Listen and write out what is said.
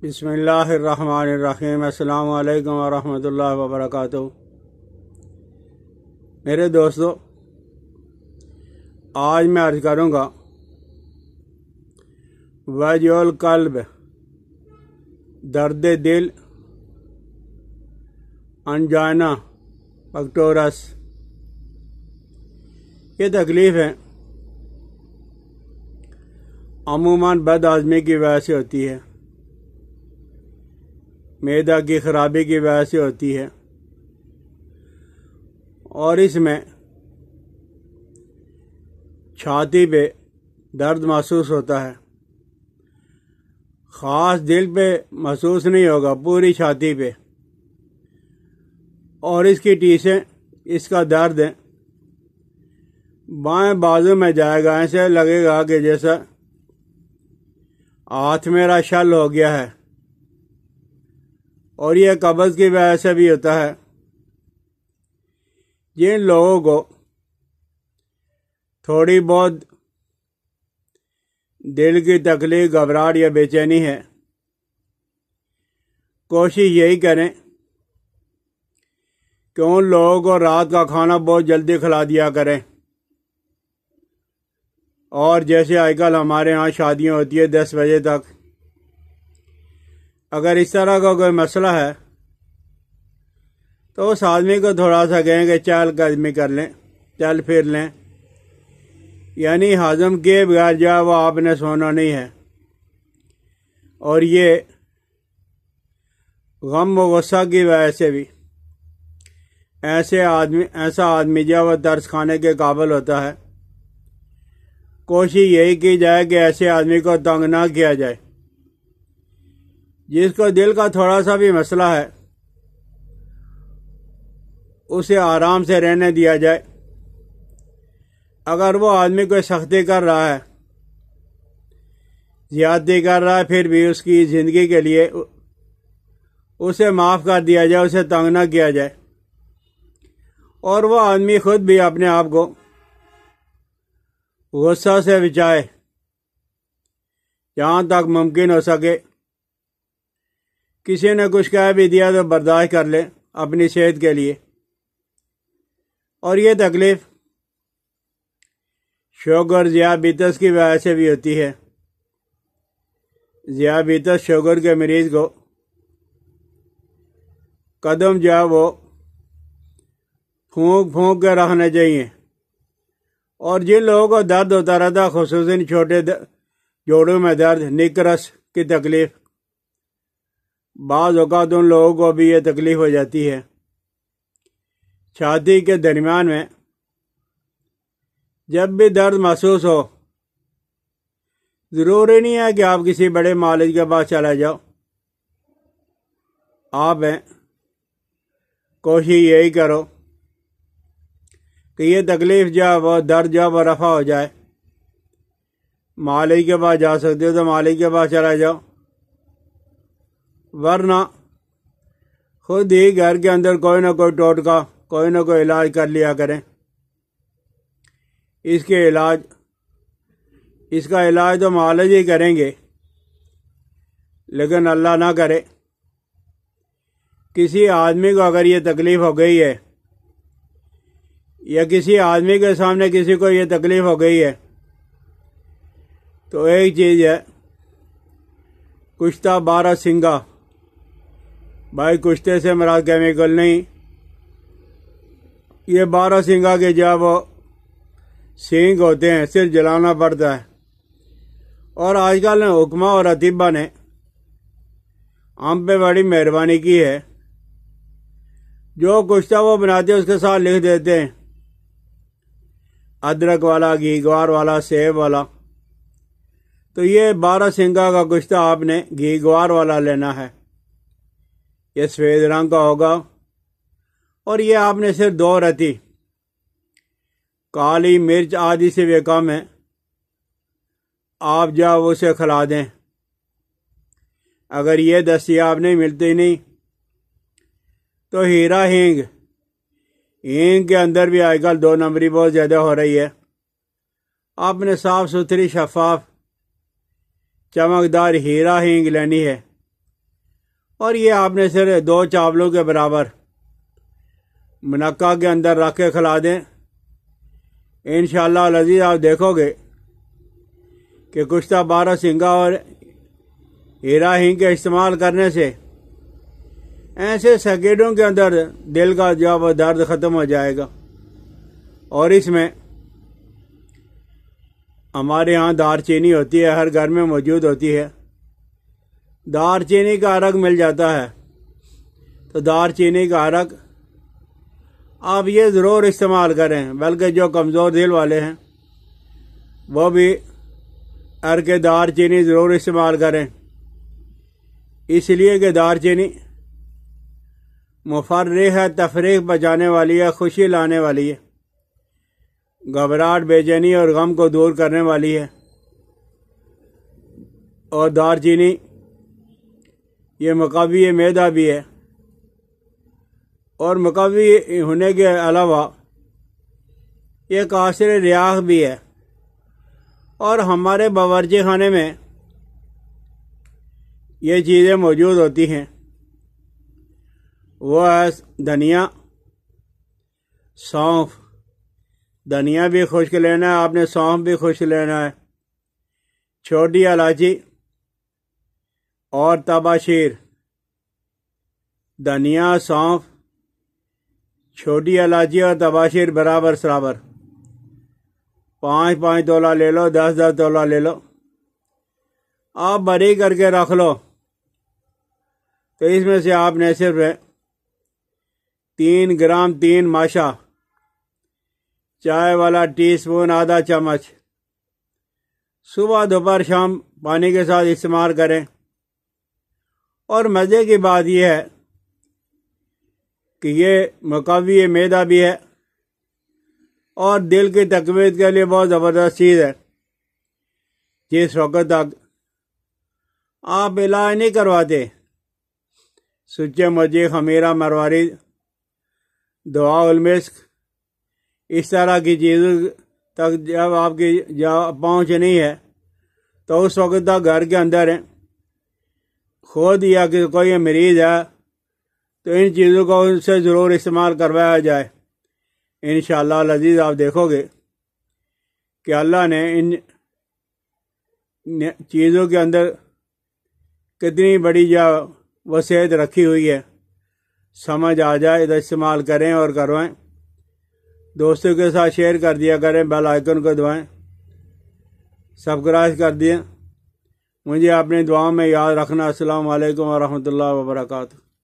بسم اللہ الرحمن الرحیم۔ السلام علیکم ورحمۃ اللہ وبرکاتہ۔ میرے دوستو، آج میں عرض کروں گا وجع القلب، درد دل، انجائنا پیکٹورس۔ یہ تکلیف ہے عموماً بد ہضمی کی وجہ سے ہوتی ہے، معدہ کی خرابی کی وجہ سے ہوتی ہے، اور اس میں چھاتی پہ درد محسوس ہوتا ہے۔ خاص دل پہ محسوس نہیں ہوگا، پوری چھاتی پہ، اور اس کی ٹیسیں، اس کا درد بائیں بازو میں جائے گا، ایسے لگے گا کہ جیسا ہاتھ میرا شل ہو گیا ہے۔ اور یہ قبض کی وجہ سے بھی ہوتا ہے۔ جن لوگوں کو تھوڑی بہت دل کی تکلیف، گھبراہٹ یا بے چینی ہے، کوشش یہی کریں کہ ان لوگوں کو رات کا کھانا بہت جلدی کھلا دیا کریں۔ اور جیسے آج کل ہمارے ہاں شادیاں ہوتی ہے 10 بجے تک، اگر اس طرح کا کوئی مسئلہ ہے تو اس آدمی کو تھوڑا سا کہیں کہ چہل قدمی کر لیں، چل پھر لیں، یعنی ہضم کیے بغیر جائے وہ آپ نے سونا نہیں ہے۔ اور یہ غم و غصہ کی وجہ سے بھی ایسا آدمی جب وہ ترس کھانے کے قابل ہوتا ہے، کوشش یہی کی جائے کہ ایسے آدمی کو تنگ نہ کیا جائے۔ جس کو دل کا تھوڑا سا بھی مسئلہ ہے اسے آرام سے رہنے دیا جائے۔ اگر وہ آدمی کوئی سختی کر رہا ہے، زیادتی کر رہا ہے، پھر بھی اس کی زندگی کے لیے اسے معاف کر دیا جائے، اسے تنگ نہ کیا جائے۔ اور وہ آدمی خود بھی اپنے آپ کو غصہ سے بچائے، جہاں تک ممکن ہو سکے۔ کسی نے کچھ کہہ بھی دیا تو برداشت کر لے اپنی صحت کے لیے۔ اور یہ تکلیف شوگر، ذیابیطس کی وجہ سے بھی ہوتی ہے۔ ذیابیطس شوگر کے مریض کو قدم جو ہے وہ پھونک پھونک کے رکھنے چاہیے۔ اور جن لوگوں کو درد ہوتا رہتا، خصوصاً چھوٹے جوڑوں میں درد، نکرس کی تکلیف، بعض اوقات ان لوگوں کو بھی یہ تکلیف ہو جاتی ہے۔ چھاتی کے درمیان میں جب بھی درد محسوس ہو، ضروری نہیں ہے کہ آپ کسی بڑے معالج کے پاس چلا جاؤ۔ آپ کوشش یہی کرو کہ یہ تکلیف جو ہے وہ درد جو ہے وہ رفع ہو جائے۔ معالج کے پاس جا سکتے ہو تو معالج کے پاس چلا جاؤ، ورنہ خود ہی گھر کے اندر کوئی نہ کوئی ٹوٹکا، کوئی نہ کوئی علاج کر لیا کریں۔ اس کا علاج تو معالج ہی کریں گے، لیکن اللہ نہ کرے کسی آدمی کو اگر یہ تکلیف ہو گئی ہے، یا کسی آدمی کے سامنے کسی کو یہ تکلیف ہو گئی ہے، تو ایک چیز ہے، کشتہ 12 سنگا۔ بھائی کشتے سے مراد کیمیکل نہیں، یہ 12 سنگا کے جب وہ سینگ ہوتے ہیں، صرف جلانا پڑتا ہے۔ اور آج کل حکمہ اور اطباء نے ہم پہ بڑی مہربانی کی ہے، جو کشتہ وہ بناتے ہیں اس کے ساتھ لکھ دیتے ہیں ادرک والا، گھیگوار والا، سیب والا۔ تو یہ 12 سنگا کا کشتہ آپ نے گھیگوار والا لینا ہے، یہ سفید رنگ کا ہوگا، اور یہ آپ نے صرف 2 رتی کالی مرچ آدھی سے بھی کم ہے، آپ جب اسے کھلا دیں۔ اگر یہ دستیاب نہیں، ملتی نہیں، تو ہیرا ہینگ کے اندر بھی آج کل 2 نمبری بہت زیادہ ہو رہی ہے۔ آپ نے صاف ستھری، شفاف، چمکدار ہیرا ہینگ لینی ہے، اور یہ آپ نے صرف 2 چاولوں کے برابر منقع کے اندر رکھ کے کھلا دیں، انشاءاللہ العزیز آپ دیکھو گے کہ کشتہ 12 سنگا اور ہیرا ہینگ کے استعمال کرنے سے ایسے سیکنڈوں کے اندر دل کا جو وہ درد ختم ہو جائے گا۔ اور اس میں ہمارے ہاں دار چینی ہوتی ہے، ہر گھر میں موجود ہوتی ہے، دار چینی کا عرق مل جاتا ہے، تو دار چینی کا عرق آپ یہ ضرور استعمال کریں، بلکہ جو کمزور دل والے ہیں وہ بھی عرق دار چینی ضرور استعمال کریں، اس لیے کہ دار چینی مفرح ہے، تفریح بچانے والی ہے، خوشی لانے والی ہے، گھبراہٹ، بے چینی اور غم کو دور کرنے والی ہے۔ اور دار چینی یہ مقوی معدہ بھی ہے، اور مقوی ہونے کے علاوہ یہ کاثر ریاح بھی ہے۔ اور ہمارے باورچی خانے میں یہ چیزیں موجود ہوتی ہیں، وہ ہے دھنیا، سونف۔ دھنیا بھی خشک لینا ہے آپ نے، سونف بھی خشک لینا ہے، چھوٹی الائچی اور تباشیر۔ دھنیا، سونف، چھوٹی الائچی اور تباشیر برابر سرابر 5 تولہ لے لو، 10 تولہ لے لو، آپ بری کر کے رکھ لو۔ تو اس میں سے آپ نے صرف 3 گرام 3 ماشا، چائے والا ٹی سپون آدھا چمچ، صبح دوپہر شام پانی کے ساتھ استعمال کریں۔ اور مزے کی بات یہ ہے کہ یہ مقوی معدہ بھی ہے اور دل کی تقویت کے لیے بہت زبردست چیز ہے۔ جس وقت تک آپ علاج نہیں کرواتے، سچے مجھے خمیرہ مروارید، دعا المسک، اس طرح کی چیزوں تک جب آپ کی پہنچ نہیں ہے تو اس وقت تک گھر کے اندر ہیں، خود یا کہ کوئی مریض ہے تو ان چیزوں کو ان سے ضرور استعمال کروایا جائے۔ انشاءاللہ العزیز آپ دیکھو گے کہ اللہ نے ان چیزوں کے اندر کتنی بڑی وصیت رکھی ہوئی ہے، سمجھ آ جائے تو استعمال کریں اور کروائیں۔ دوستوں کے ساتھ شیئر کر دیا کریں، بیل آئیکن کو دبائیں، سبسکرائب کر دیں۔ مجھے اپنی دعاؤں میں یاد رکھنا۔ السلام علیکم ورحمۃ اللہ وبرکاتہ۔